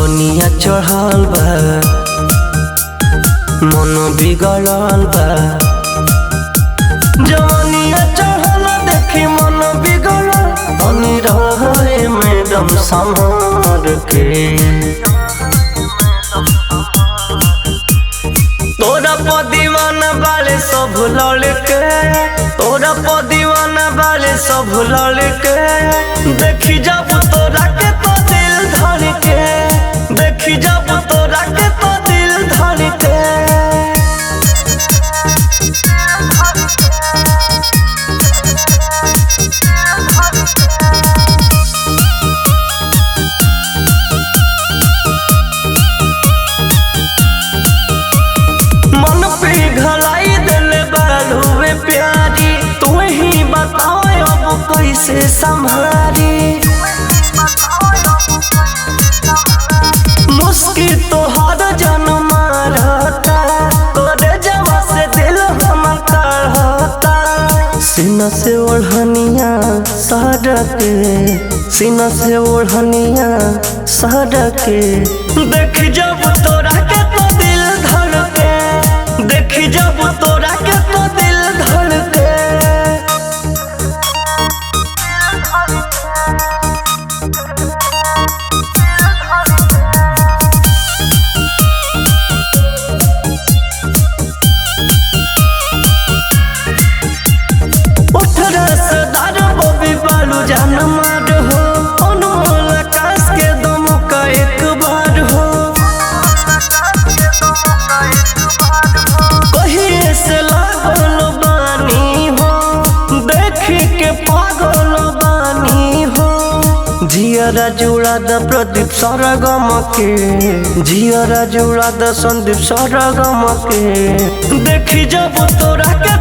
जवनिया चढ़ल बा मन बिगड़ल बा। जवनिया चढ़ल देखी मन बिगड़ल तनी रहे मैडम संभाल के। तोरा पर दीवाना वाले सब लड़के, तोरा पर दीवाना वाले सब लड़के। देखी जब तोरा के तो दिल धड़ के, देखी जब तोरा के तो दिल धड़ के। मन पिघलाई दिल बालुए प्यारी, तू ही बताओ अब कैसे संभारी। मुश्किल तो हर जन्म रहता, तोरे जवा से दिल हमर कहता। सीना से ओढ़निया सड़के, सीना से ओढ़निया सड़के। देख जब तोरा के तो दिल धड़के, देख जब तोरा के तो दिल धड़के। रसदार बबी बालू जान मार हो, अनमोल आकाश के दम का एक बार हो। कहीं से लागल बानी हो, देखी के पागल बानी हो। जियरा जुड़ा द प्रदीप सरगम के, जियरा जुड़ा द संदीप सरगम के। देखी जब तोरा के